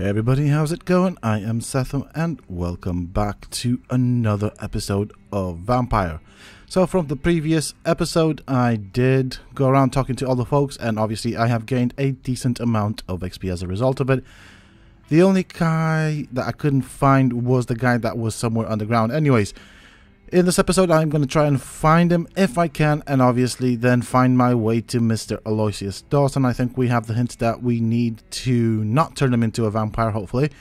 Hey everybody, how's it going? I am Sethum and welcome back to another episode of Vampyr. So from the previous episode I did go around talking to all the folks, and obviously I have gained a decent amount of XP as a result of it. The only guy that I couldn't find was the guy that was somewhere underground. Anyways, in this episode I'm going to try and find him if I can, and obviously then find my way to Mr. Aloysius Dawson. I think we have the hints that we need to not turn him into a vampire, hopefully.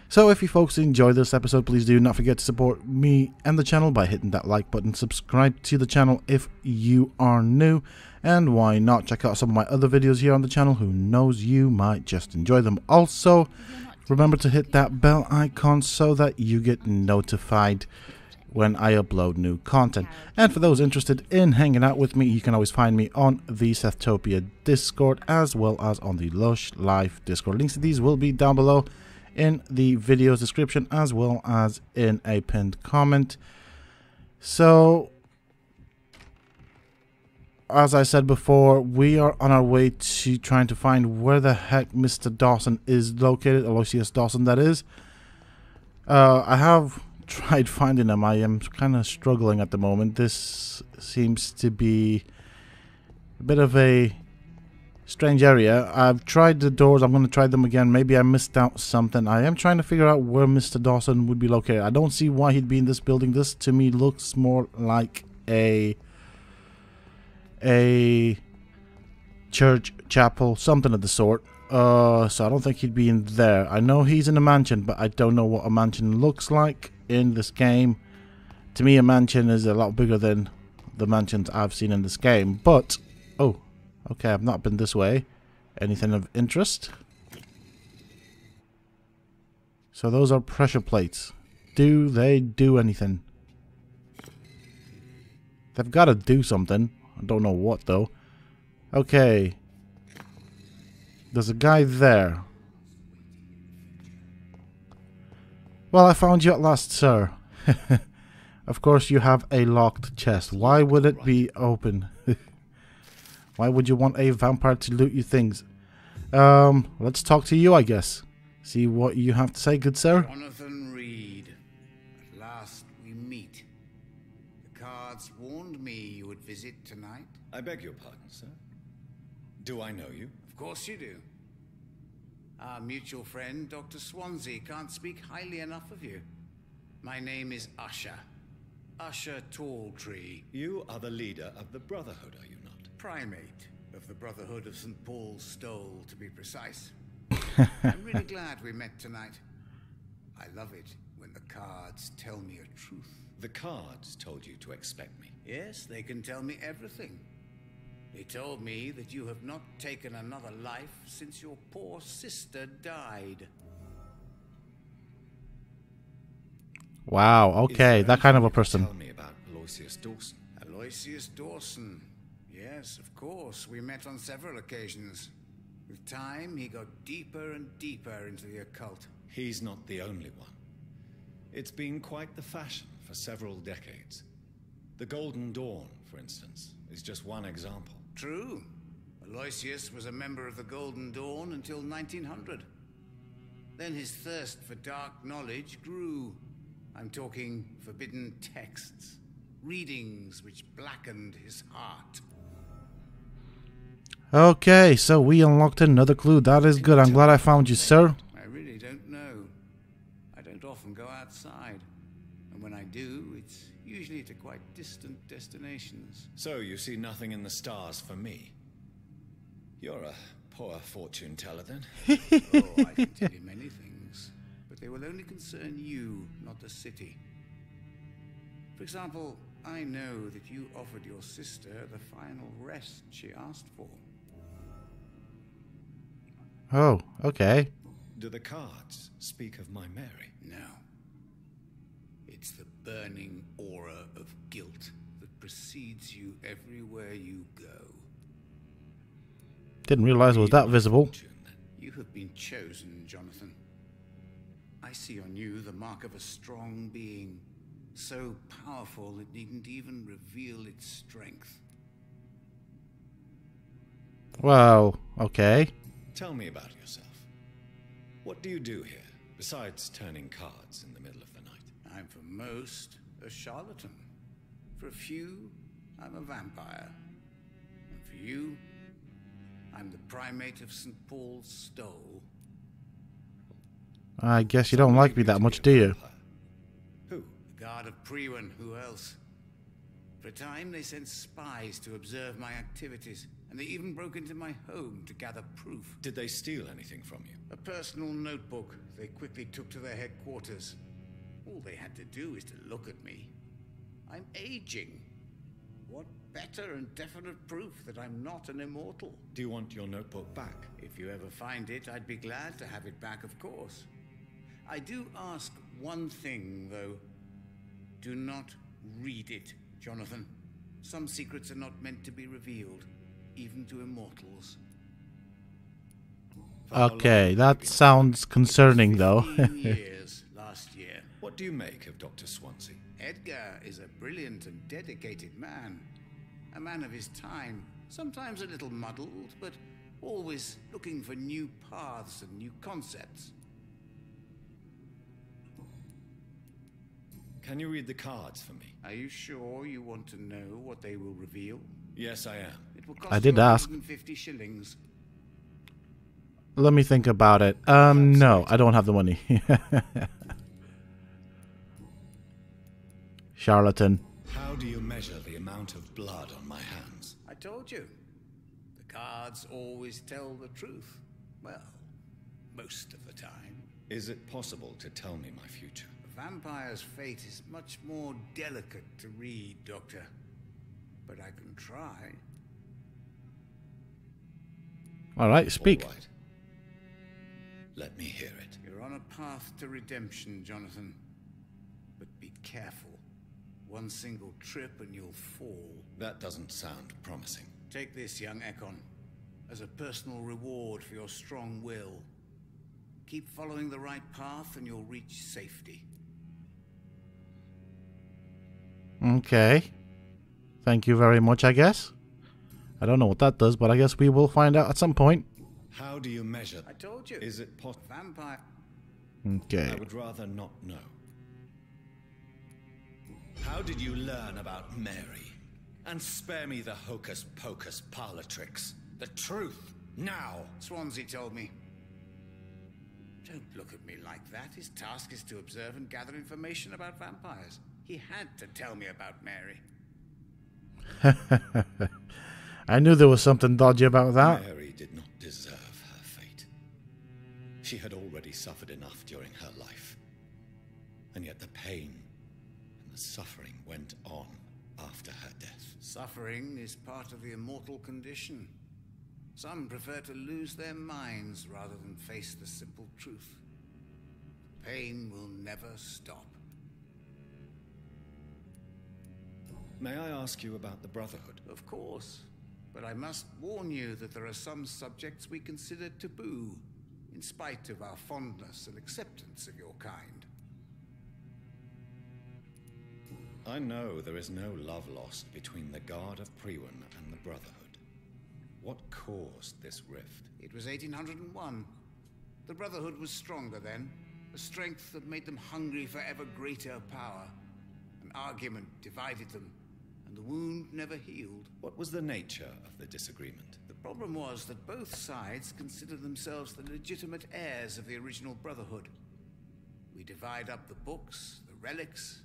So if you folks enjoy this episode, please do not forget to support me and the channel by hitting that like button. Subscribe to the channel if you are new, and why not check out some of my other videos here on the channel. Who knows, you might just enjoy them. Also, remember to hit that bell icon so that you get notified when I upload new content. And for those interested in hanging out with me, you can always find me on the Sethtopia Discord as well as on the Lush Life Discord. Links to these will be down below in the video's description as well as in a pinned comment. So, as I said before, we are on our way to trying to find where the heck Mr. Dawson is located, Aloysius Dawson that is. I have tried finding him. I am kind of struggling at the moment. This seems to be a bit of a strange area. I've tried the doors. I'm going to try them again. Maybe I missed out something. I am trying to figure out where Mr. Dawson would be located. I don't see why he'd be in this building. This to me looks more like a church, chapel, something of the sort. So I don't think he'd be in there. I know he's in a mansion, but I don't know what a mansion looks like in this game. To me, a mansion is a lot bigger than the mansions I've seen in this game. But, oh, okay, I've not been this way. Anything of interest? So those are pressure plates. Do they do anything? They've got to do something. I don't know what, though. Okay. There's a guy there. Well, I found you at last, sir. Of course, you have a locked chest. Why would it be open? Why would you want a vampire to loot your things? Let's talk to you, I guess. See what you have to say, good sir. Jonathan Reed. At last we meet. The cards warned me you would visit tonight. I beg your pardon, sir. Do I know you? Of course you do. Our mutual friend, Dr. Swansea, can't speak highly enough of you. My name is Usher. Usher Talltree. You are the leader of the Brotherhood, are you not? Primate of the Brotherhood of St. Paul's Stole, to be precise. I'm really glad we met tonight. I love it when the cards tell me a truth. The cards told you to expect me. Yes, they can tell me everything. They told me that you have not taken another life since your poor sister died. Wow, okay, that kind of a person. Tell me about Aloysius Dawson. Aloysius Dawson. Yes, of course. We met on several occasions. With time, he got deeper and deeper into the occult. He's not the only one. It's been quite the fashion for several decades. The Golden Dawn, for instance, is just one example. True. Aloysius was a member of the Golden Dawn until 1900. Then his thirst for dark knowledge grew. I'm talking forbidden texts, readings which blackened his heart. Okay, so we unlocked another clue. That is good. I'm glad I found you, sir. I really don't know. I don't often go outside. And when I do, it's usually to quite distant destinations. So you see nothing in the stars for me? You're a poor fortune teller then. Oh, I can tell you many things, but they will only concern you, not the city. For example, I know that you offered your sister the final rest she asked for. Oh, okay. Do the cards speak of my Mary? No. It's the burning aura of guilt that precedes you everywhere you go. Didn't realize it was that visible. You have been chosen, Jonathan. I see on you the mark of a strong being, so powerful it needn't even reveal its strength. Well, okay. Tell me about yourself. What do you do here, besides turning cards in the middle of the night? I'm for most a charlatan. For a few, I'm a vampire. And for you, I'm the primate of St. Paul's Stole. I guess you don't like me that much, do you? Who? The guard of Priwen, who else? For a time, they sent spies to observe my activities, and they even broke into my home to gather proof. Did they steal anything from you? A personal notebook they quickly took to their headquarters. All they had to do is to look at me. I'm aging. What better and definite proof that I'm not an immortal? Do you want your notebook back? If you ever find it, I'd be glad to have it back, of course. I do ask one thing, though. Do not read it, Jonathan. Some secrets are not meant to be revealed, even to immortals. Okay, that sounds concerning, though. 15 years last year. What do you make of Dr. Swansea? Edgar is a brilliant and dedicated man. A man of his time. Sometimes a little muddled, but always looking for new paths and new concepts. Can you read the cards for me? Are you sure you want to know what they will reveal? Yes, I am. It will cost I did you ask. 150 shillings. Let me think about it. No, I don't have the money. Charlatan. How do you measure the amount of blood on my hands? I told you. The cards always tell the truth. Well, most of the time. Is it possible to tell me my future? A vampire's fate is much more delicate to read, Doctor. But I can try. Alright, speak. All right. Let me hear it. You're on a path to redemption, Jonathan. But be careful. One single trip and you'll fall. That doesn't sound promising. Take this, young Ekon, as a personal reward for your strong will. Keep following the right path and you'll reach safety. Okay. Thank you very much, I guess. I don't know what that does, but I guess we will find out at some point. How do you measure? I told you. Is it possible? Vampire. Okay. I would rather not know. How did you learn about Mary? And spare me the hocus-pocus parlor tricks. The truth, now! Swansea told me. Don't look at me like that. His task is to observe and gather information about vampires. He had to tell me about Mary. I knew there was something dodgy about that. Mary did not deserve her fate. She had already suffered enough during her life. And yet the pain and the suffering went on after her death. Suffering is part of the immortal condition. Some prefer to lose their minds rather than face the simple truth. Pain will never stop. May I ask you about the Brotherhood? Of course. But I must warn you that there are some subjects we consider taboo, in spite of our fondness and acceptance of your kind. I know there is no love lost between the Guard of Priwen and the Brotherhood. What caused this rift? It was 1801. The Brotherhood was stronger then, a strength that made them hungry for ever greater power. An argument divided them, and the wound never healed. What was the nature of the disagreement? The problem was that both sides considered themselves the legitimate heirs of the original Brotherhood. We divide up the books, the relics,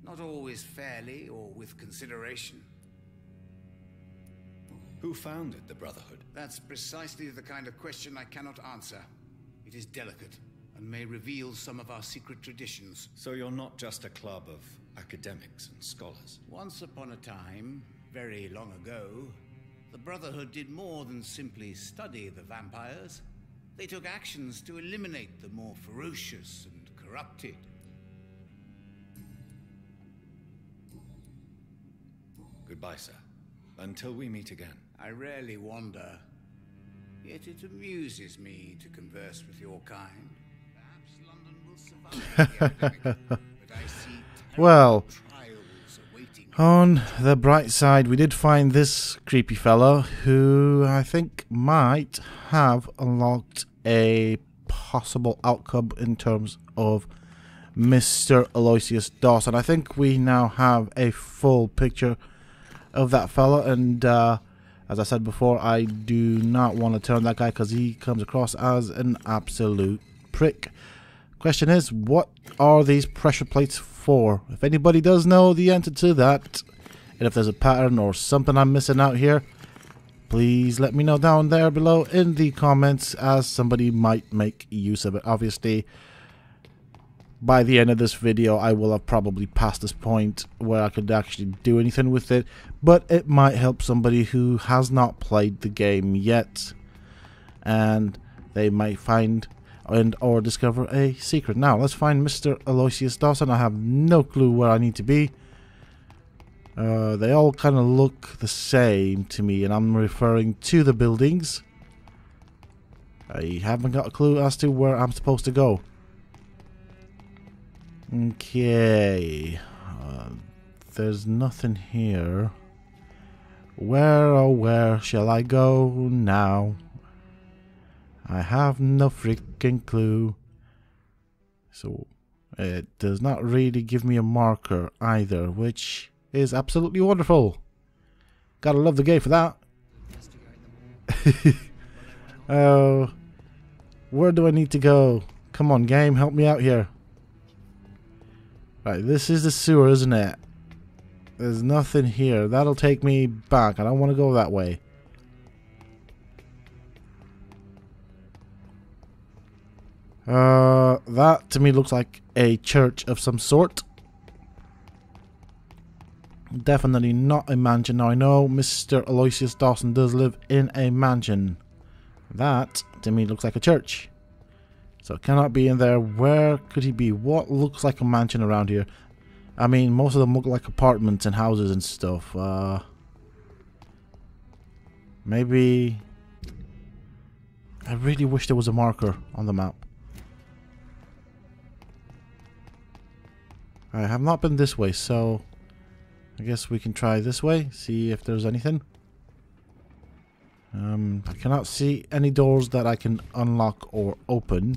not always fairly or with consideration. Who founded the Brotherhood? That's precisely the kind of question I cannot answer. It is delicate and may reveal some of our secret traditions. So you're not just a club of academics and scholars? Once upon a time, very long ago, the Brotherhood did more than simply study the vampires. They took actions to eliminate the more ferocious and corrupted. Goodbye, sir. Until we meet again. I rarely wander, yet it amuses me to converse with your kind. Perhaps London will survive the epidemic, but I see Well, trials awaiting. on the bright side, we did find this creepy fellow who I think might have unlocked a possible outcome in terms of Mr. Aloysius Dawson. I think we now have a full picture of that fella, and as I said before, I do not want to turn that guy because he comes across as an absolute prick. Question is, what are these pressure plates for? If anybody does know the answer to that, and if there's a pattern or something I'm missing out here, please let me know down there below in the comments, as somebody might make use of it. Obviously, by the end of this video, I will have probably passed this point where I could actually do anything with it, but it might help somebody who has not played the game yet, and they might find or discover a secret. Now, let's find Mr. Aloysius Dawson. I have no clue where I need to be. They all kind of look the same to me, and I'm referring to the buildings. I haven't got a clue as to where I'm supposed to go. Okay, there's nothing here. Where, oh where shall I go now? I have no freaking clue. So it does not really give me a marker either, which is absolutely wonderful. Gotta love the game for that. Where do I need to go? Come on, game, help me out here. Right, this is the sewer, isn't it? There's nothing here. That'll take me back. I don't want to go that way. That to me looks like a church of some sort. Definitely not a mansion. Now I know Mr. Aloysius Dawson does live in a mansion. That to me looks like a church. So it cannot be in there. Where could he be? What looks like a mansion around here? I mean, most of them look like apartments and houses and stuff. Maybe... I really wish there was a marker on the map. I have not been this way, so I guess we can try this way, see if there's anything. I cannot see any doors that I can unlock or open.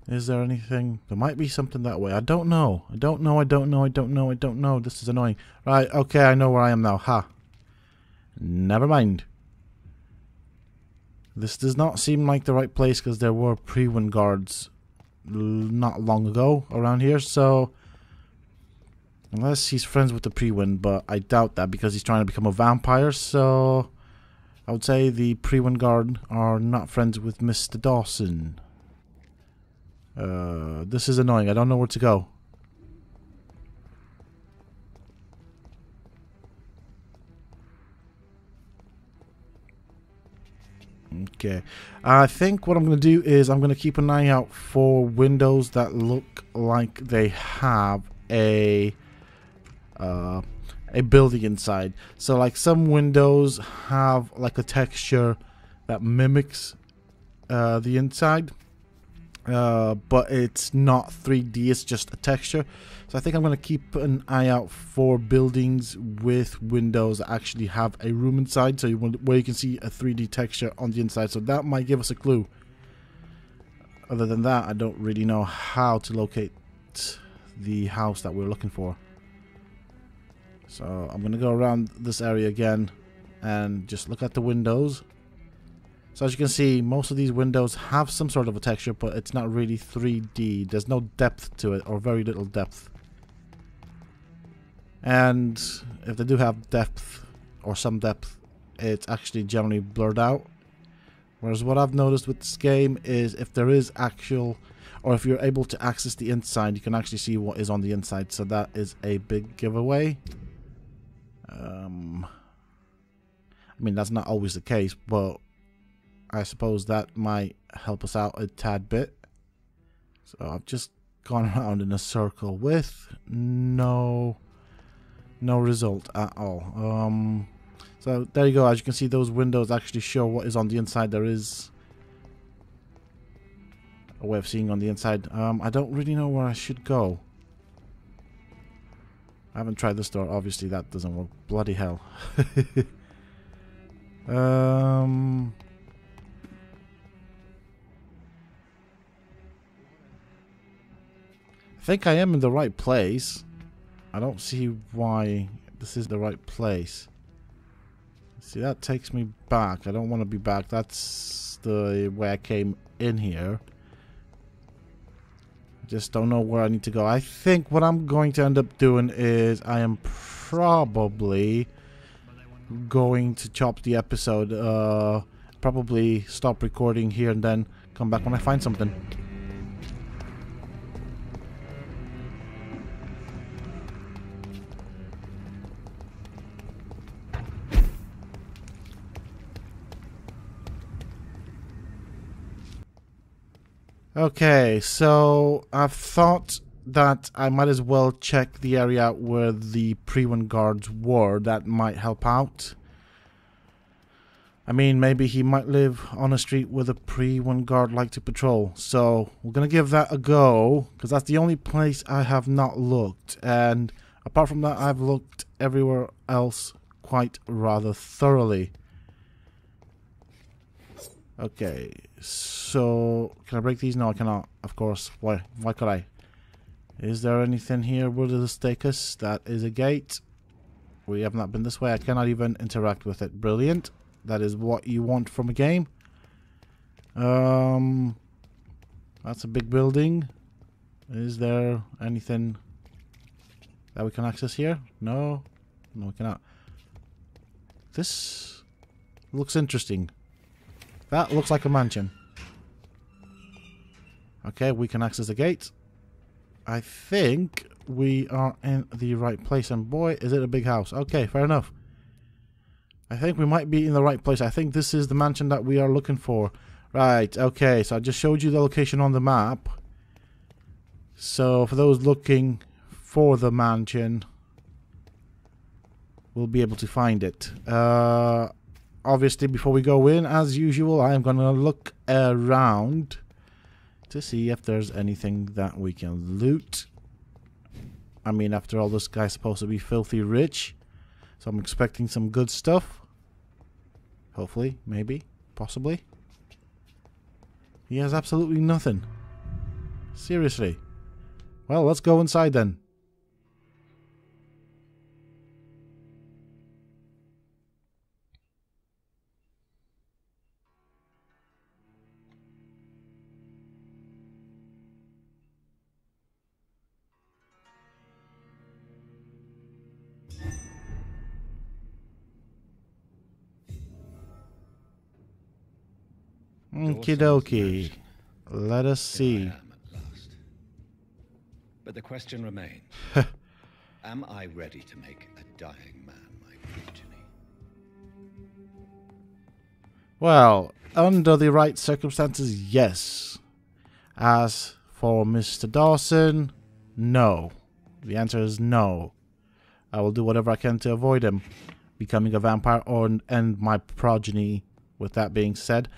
Is there anything? There might be something that way. I don't know. I don't know. This is annoying. Right, okay, I know where I am now. Ha. Never mind. This does not seem like the right place because there were pre-win guards not long ago around here, so unless he's friends with the pre-win, but I doubt that because he's trying to become a vampire, so I would say the pre-win guard are not friends with Mr. Dawson. This is annoying. I don't know where to go. Okay, I think what I'm going to do is I'm going to keep an eye out for windows that look like they have a building inside. So like some windows have like a texture that mimics the inside, but it's not 3D, it's just a texture. So I think I'm going to keep an eye out for buildings with windows that actually have a room inside, so where you can see a 3D texture on the inside. So that might give us a clue. Other than that, I don't really know how to locate the house that we're looking for. So I'm going to go around this area again and just look at the windows. So as you can see, most of these windows have some sort of a texture, but it's not really 3D. There's no depth to it, or very little depth. And if they do have depth, or some depth, it's actually generally blurred out. Whereas what I've noticed with this game is if there is actual, or if you're able to access the inside, you can actually see what is on the inside. So that is a big giveaway. I mean, that's not always the case, but I suppose that might help us out a tad bit. So I've just gone around in a circle with no result at all. So there you go. As you can see, those windows actually show what is on the inside. There is a way of seeing on the inside. I don't really know where I should go. I haven't tried this door. Obviously that doesn't work. Bloody hell. I think I am in the right place. I don't see why this is the right place. See, that takes me back. I don't want to be back. That's the way I came in here. Just don't know where I need to go. I think what I'm going to end up doing is I am probably going to chop the episode. Probably stop recording here and then come back when I find something. Okay, so I've thought that I might as well check the area where the pre-1 guards were. That might help out. I mean, maybe he might live on a street where the pre-1 guard like to patrol. So we're going to give that a go, because that's the only place I have not looked. And apart from that, I've looked everywhere else quite rather thoroughly. Okay, so can I break these? No, I cannot. Of course. Why could I? Is there anything here? Where does this take us? That is a gate. We have not been this way. I cannot even interact with it. Brilliant. That is what you want from a game. That's a big building. Is there anything that we can access here? No. No, we cannot. This looks interesting. That looks like a mansion. Okay, we can access the gate. I think we are in the right place. And boy, is it a big house. Okay, fair enough. I think we might be in the right place. I think this is the mansion that we are looking for. Right, okay. So I just showed you the location on the map. So for those looking for the mansion, we'll be able to find it. Obviously, before we go in, as usual, I am going to look around to see if there's anything that we can loot. I mean, after all, this guy's supposed to be filthy rich. So I'm expecting some good stuff. Hopefully, maybe, possibly. He has absolutely nothing. Seriously. Well, let's go inside then. Okie dokie. Let us see. Here I am at last. But the question remains. Am I ready to make a dying man my progeny? Well, under the right circumstances, yes. As for Mr. Dawson, no. The answer is no. I will do whatever I can to avoid him becoming a vampire or end my progeny. With that being said,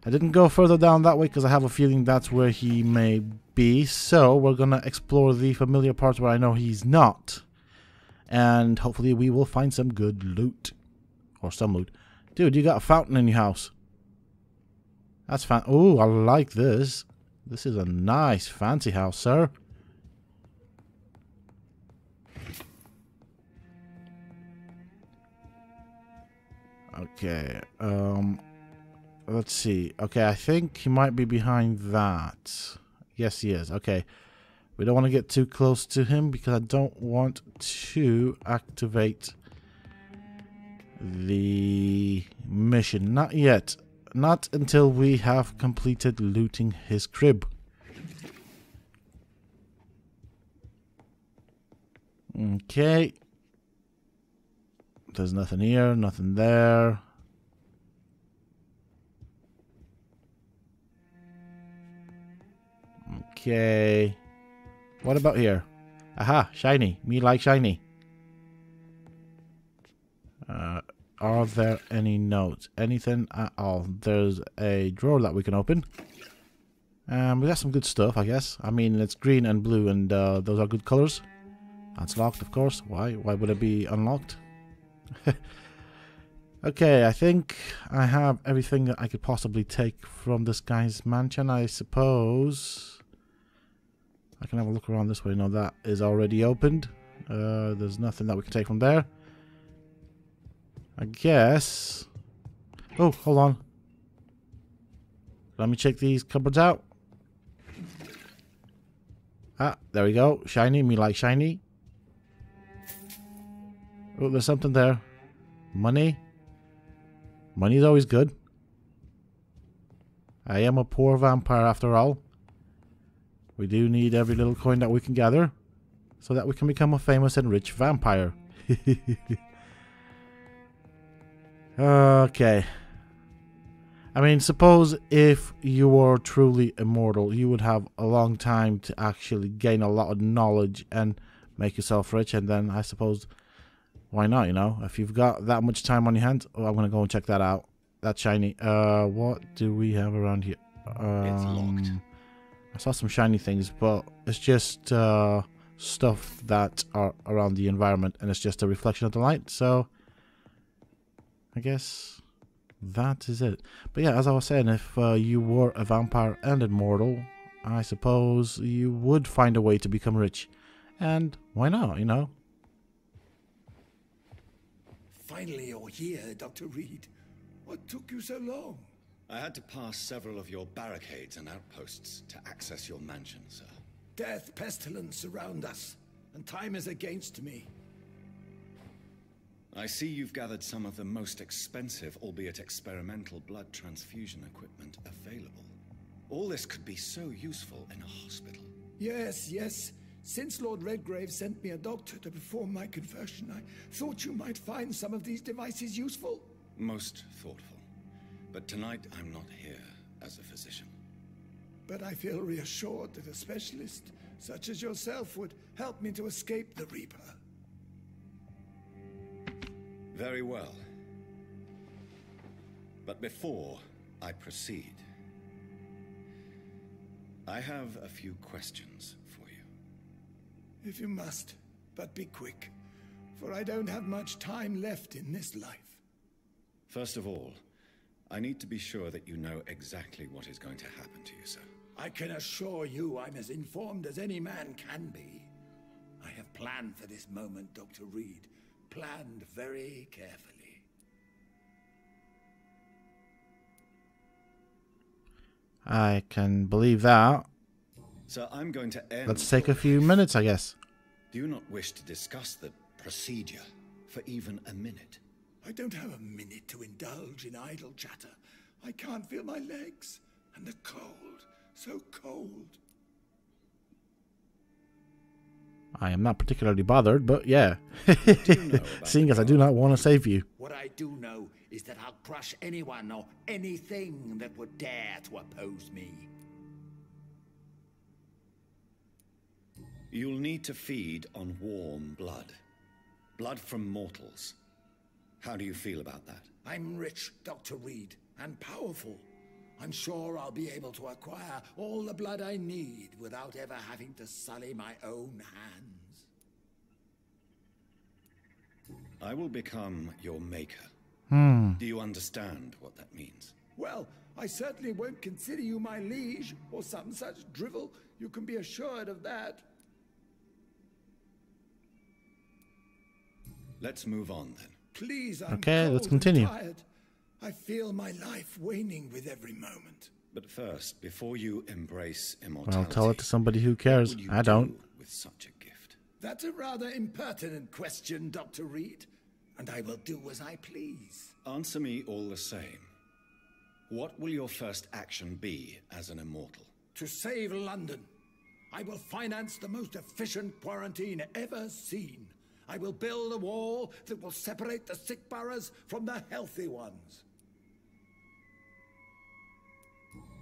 I didn't go further down that way because I have a feeling that's where he may be. So we're going to explore the familiar parts where I know he's not. And hopefully we will find some good loot. Or some loot. Dude, you got a fountain in your house. That's fan. Ooh, I like this. This is a nice fancy house, sir. Okay, let's see. Okay, I think he might be behind that. Yes, he is. Okay. We don't want to get too close to him because I don't want to activate the mission. Not yet. Not until we have completed looting his crib. Okay. There's nothing here, nothing there. Okay. What about here? Aha, shiny. Me like shiny. Are there any notes? Anything at all? There's a drawer that we can open. We got some good stuff, I guess. I mean, it's green and blue, and those are good colors. That's locked, of course. Why? Why would it be unlocked? Okay, I think I have everything that I could possibly take from this guy's mansion. I suppose I can have a look around this way. No, that is already opened. There's nothing that we can take from there. I guess... Oh, hold on. Let me check these cupboards out. Ah, there we go. Shiny, me like shiny. Oh, there's something there. Money. Money's always good. I am a poor vampire after all. We do need every little coin that we can gather so that we can become a famous and rich vampire. Okay. I mean, suppose if you were truly immortal, you would have a long time to actually gain a lot of knowledge and make yourself rich, and then I suppose, why not, you know? If you've got that much time on your hands, oh, I'm going to go and check that out. That's shiny. What do we have around here? It's locked. I saw some shiny things, but it's just stuff that are around the environment, and it's just a reflection of the light, so I guess that is it. But yeah, as I was saying, if you were a vampire and immortal, I suppose you would find a way to become rich. And why not, you know? Finally you're here, Dr. Reed. What took you so long? I had to pass several of your barricades and outposts to access your mansion, sir. Death, pestilence surround us, and time is against me. I see you've gathered some of the most expensive, albeit experimental, blood transfusion equipment available. All this could be so useful in a hospital. Yes, yes. Since Lord Redgrave sent me a doctor to perform my conversion, I thought you might find some of these devices useful. Most thoughtful. But tonight I'm not here as a physician. But I feel reassured that a specialist such as yourself would help me to escape the Reaper. Very well. But before I proceed, I have a few questions for you. If you must, but be quick, for I don't have much time left in this life. First of all, I need to be sure that you know exactly what is going to happen to you, sir. I can assure you I'm as informed as any man can be. I have planned for this moment, Dr. Reed. Planned very carefully. I can believe that. So I'm going to end... Let's take a few minutes, I guess. Do you not wish to discuss the procedure for even a minute? I don't have a minute to indulge in idle chatter. I can't feel my legs. And the cold. So cold. I am not particularly bothered, but yeah. Seeing as I do not want to save you. What I do know is that I'll crush anyone or anything that would dare to oppose me. You'll need to feed on warm blood. Blood from mortals. How do you feel about that? I'm rich, Dr. Reed, and powerful. I'm sure I'll be able to acquire all the blood I need without ever having to sully my own hands. I will become your maker. Do you understand what that means? Well, I certainly won't consider you my liege or some such drivel. You can be assured of that. Let's move on then. Please, I'm Okay, let's cold continue. and tired. I feel my life waning with every moment. But first, before you embrace immortality... Well, tell it to somebody who cares. what will you I don't. do with such a gift? That's a rather impertinent question, Dr. Reed. And I will do as I please. Answer me all the same. What will your first action be as an immortal? To save London, I will finance the most efficient quarantine ever seen. I will build a wall that will separate the sick boroughs from the healthy ones.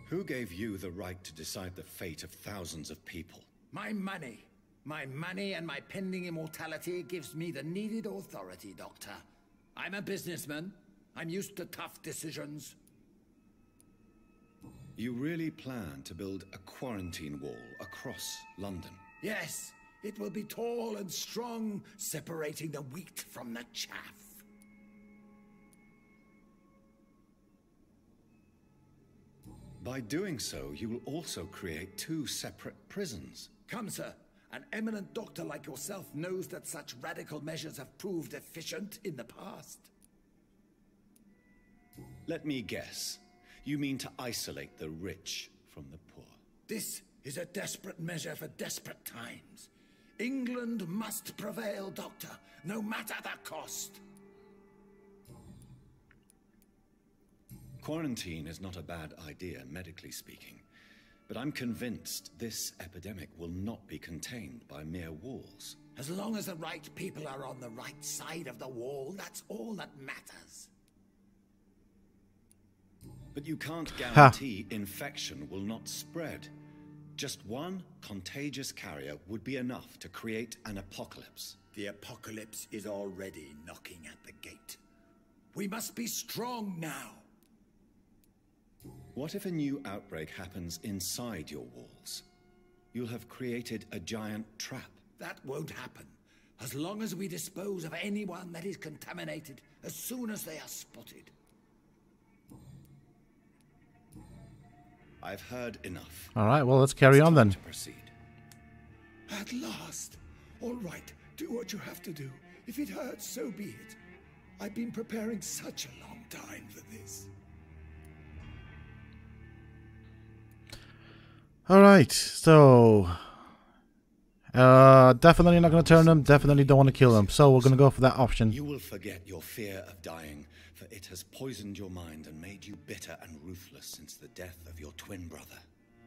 Who gave you the right to decide the fate of thousands of people? My money. My money and my pending immortality gives me the needed authority, Doctor. I'm a businessman. I'm used to tough decisions. You really plan to build a quarantine wall across London? Yes, it will be tall and strong, separating the wheat from the chaff. By doing so, you will also create 2 separate prisons. Come, sir. An eminent doctor like yourself knows that such radical measures have proved efficient in the past. Let me guess. You mean to isolate the rich from the poor? This is a desperate measure for desperate times. England must prevail, Doctor, no matter the cost. Quarantine is not a bad idea, medically speaking. But I'm convinced this epidemic will not be contained by mere walls. As long as the right people are on the right side of the wall, that's all that matters. But you can't guarantee infection will not spread. Just one contagious carrier would be enough to create an apocalypse. The apocalypse is already knocking at the gate. We must be strong now. What if a new outbreak happens inside your walls? You'll have created a giant trap. That won't happen. As long as we dispose of anyone that is contaminated as soon as they are spotted. I've heard enough. All right, well, let's carry on then. To proceed. At last. All right, do what you have to do. If it hurts, so be it. I've been preparing such a long time for this. All right, so definitely not going to turn them. Definitely don't want to kill them. So we're going to go for that option. You will forget your fear of dying, for it has poisoned your mind and made you bitter and ruthless since the death of your twin brother.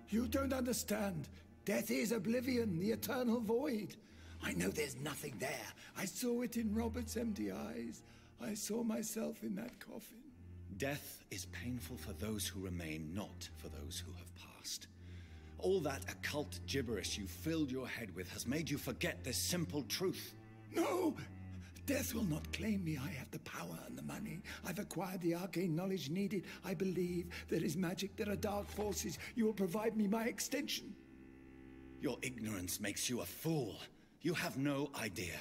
You don't understand. Death is oblivion, the eternal void. I know there's nothing there. I saw it in Robert's empty eyes. I saw myself in that coffin. Death is painful for those who remain, not for those who have passed. All that occult gibberish you filled your head with has made you forget this simple truth. No! Death will not claim me. I have the power and the money. I've acquired the arcane knowledge needed. I believe there is magic, there are dark forces. You will provide me my extension. Your ignorance makes you a fool. You have no idea.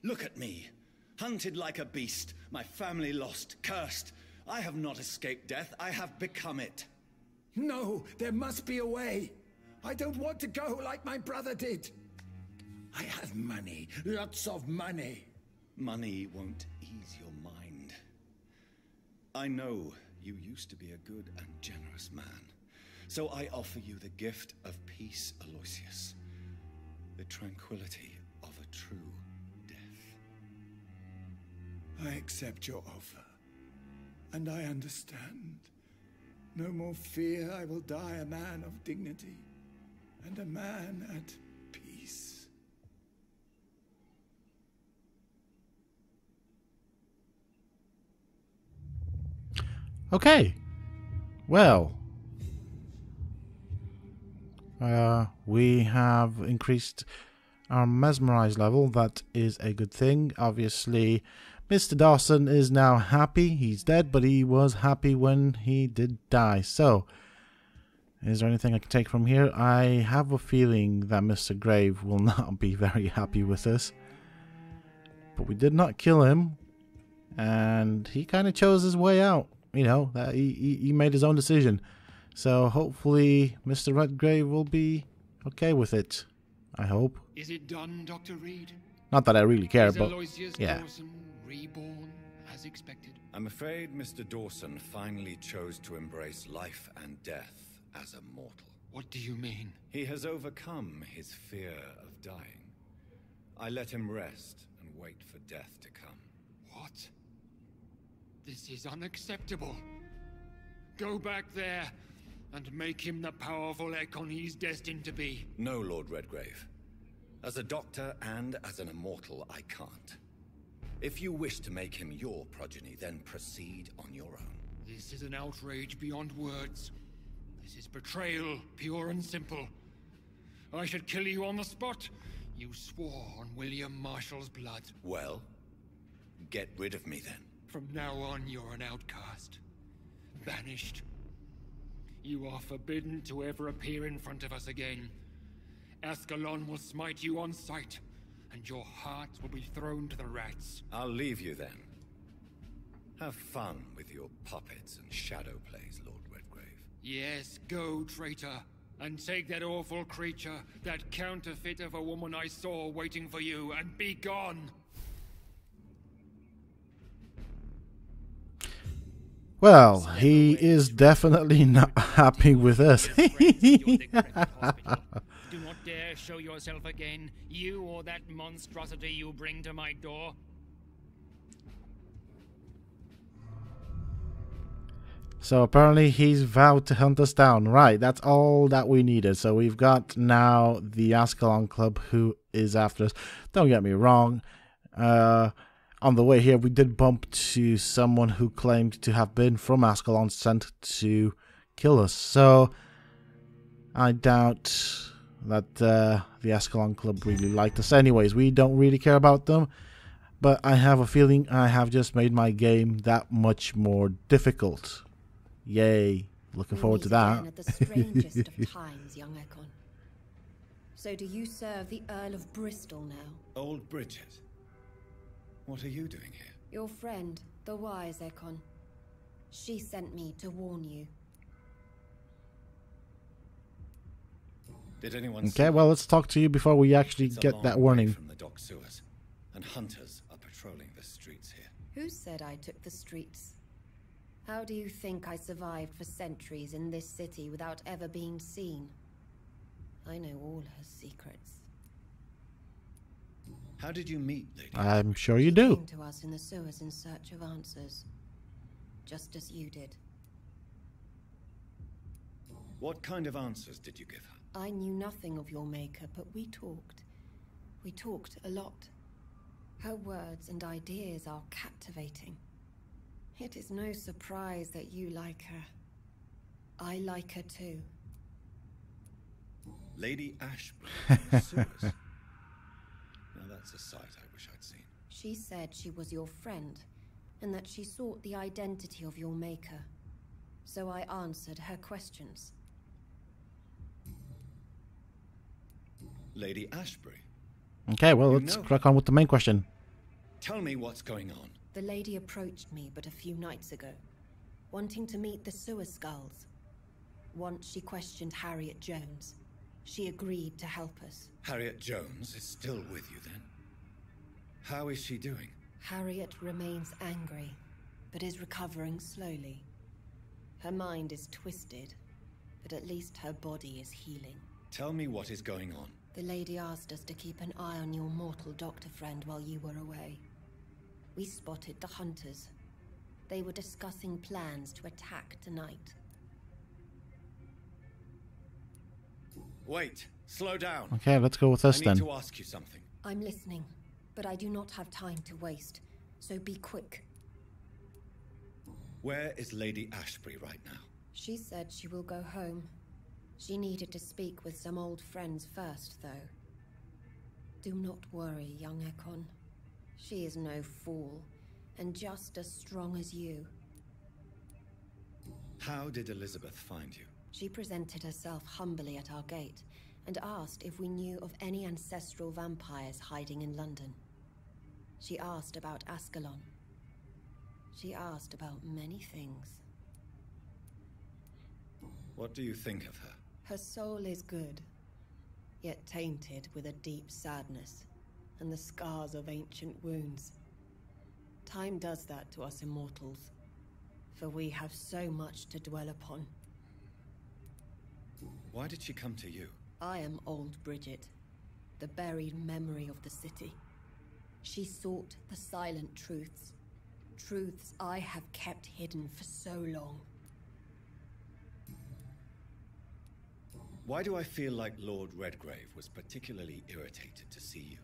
Look at me. Hunted like a beast, my family lost, cursed. I have not escaped death, I have become it. No, there must be a way. I don't want to go like my brother did. I have money, lots of money. Money won't ease your mind. I know you used to be a good and generous man. So I offer you the gift of peace, Aloysius. The tranquility of a true death. I accept your offer. And I understand. No more fear, I will die a man of dignity. And a man at peace. Okay. Well. We have increased our mesmerized level. That is a good thing. Obviously, Mr. Dawson is now happy. He's dead, but he was happy when he did die. So, is there anything I can take from here? I have a feeling that Mr. Grave will not be very happy with this. But we did not kill him. And he kind of chose his way out. You know, that he made his own decision. So hopefully Mr. Redgrave will be okay with it. I hope. Is it done, Dr. Reed? Not that I really care, Is but Aloysius yeah. Dawson reborn as expected? I'm afraid Mr. Dawson finally chose to embrace life and death as a mortal. What do you mean? He has overcome his fear of dying. I let him rest and wait for death to come. What? This is unacceptable. Go back there and make him the powerful Ekon he's destined to be. No, Lord Redgrave. As a doctor and as an immortal, I can't. If you wish to make him your progeny, then proceed on your own. This is an outrage beyond words. This is betrayal, pure and simple. I should kill you on the spot. You swore on William Marshall's blood. Well, get rid of me then. From now on, you're an outcast. Banished. You are forbidden to ever appear in front of us again. Ascalon will smite you on sight, and your heart will be thrown to the rats. I'll leave you then. Have fun with your puppets and shadow plays, Lord Redgrave. Yes, go, traitor, and take that awful creature, that counterfeit of a woman I saw waiting for you, and be gone! Well, he is definitely not happy with us. Do not dare show yourself again, you or that monstrosity you bring to my door. So apparently he's vowed to hunt us down. Right, that's all that we needed. So we've got now the Ascalon Club who is after us. Don't get me wrong. On the way here, we did bump to someone who claimed to have been from Ascalon, sent to kill us. So I doubt that the Ascalon Club really liked us. Anyways, we don't really care about them. But I have a feeling I have just made my game that much more difficult. Yay. Looking forward to that. At the strangest of times, young Ekon. So do you serve the Earl of Bristol now? Old Bridget. What are you doing here? Your friend, the wise Ekon. She sent me to warn you. Did anyone Okay, well, let's talk to you before we actually get that warning. From the dock sewers, and hunters are patrolling the streets here. Who said I took the streets? How do you think I survived for centuries in this city without ever being seen? I know all her secrets. How did you meet Lady? I'm sure you She do. came to us in the sewers in search of answers, just as you did. What kind of answers did you give her? I knew nothing of your maker, but we talked. We talked a lot. Her words and ideas are captivating. It is no surprise that you like her. I like her too. Lady Ashbury in the sewers. Now that's a sight I wish I'd seen. She said she was your friend, and that she sought the identity of your maker. So I answered her questions. Lady Ashbury, Okay, well, let's crack on with the main question. tell me what's going on. The lady approached me but a few nights ago, wanting to meet the sewer skulls. Once she questioned Harriet Jones. She agreed to help us. Harriet Jones is still with you then? How is she doing? Harriet remains angry, but is recovering slowly. Her mind is twisted, but at least her body is healing. Tell me what is going on. The lady asked us to keep an eye on your mortal doctor friend while you were away. We spotted the hunters. They were discussing plans to attack tonight. Wait, slow down. Okay, let's go with this I then. need to ask you something. I'm listening, but I do not have time to waste, so be quick. Where is Lady Ashbury right now? She said she will go home. She needed to speak with some old friends first, though. Do not worry, young Ekon. She is no fool, and just as strong as you. How did Elizabeth find you? She presented herself humbly at our gate, and asked if we knew of any ancestral vampires hiding in London. She asked about Ascalon. She asked about many things. What do you think of her? Her soul is good, yet tainted with a deep sadness, and the scars of ancient wounds. Time does that to us immortals, for we have so much to dwell upon. Why did she come to you? I am old Bridget, the buried memory of the city. She sought the silent truths, truths I have kept hidden for so long. Why do I feel like Lord Redgrave was particularly irritated to see you?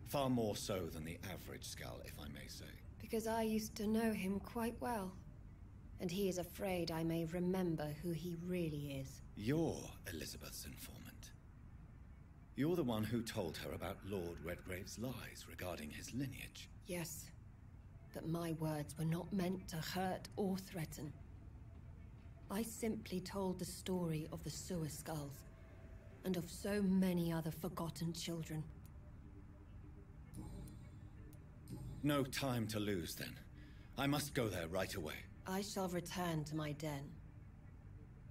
Far more so than the average Skull, if I may say. Because I used to know him quite well, and he is afraid I may remember who he really is. You're Elizabeth's informant. You're the one who told her about Lord Redgrave's lies regarding his lineage. Yes, but my words were not meant to hurt or threaten. I simply told the story of the sewer skulls, and of so many other forgotten children. No time to lose, then. I must go there right away. I shall return to my den.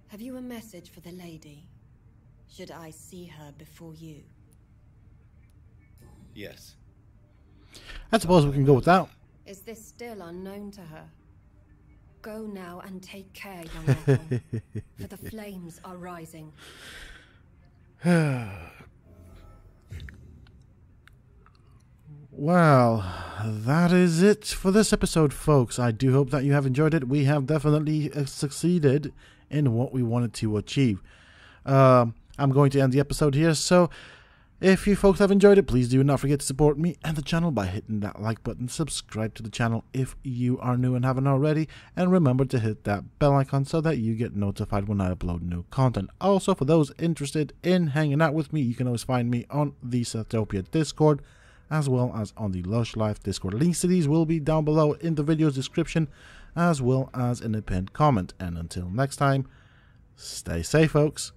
Have you a message for the lady? Should I see her before you? Yes. I suppose we can go with that. Is this still unknown to her? Go now and take care, young Ethel, for the flames are rising. Well, that is it for this episode, folks. I do hope that you have enjoyed it. We have definitely succeeded in what we wanted to achieve. I'm going to end the episode here, so if you folks have enjoyed it, please do not forget to support me and the channel by hitting that like button, subscribe to the channel if you are new and haven't already, and remember to hit that bell icon so that you get notified when I upload new content. Also, for those interested in hanging out with me, you can always find me on the Sethtopia Discord, as well as on the Lush Life Discord. Links to these will be down below in the video's description, as well as in a pinned comment. And until next time, stay safe, folks.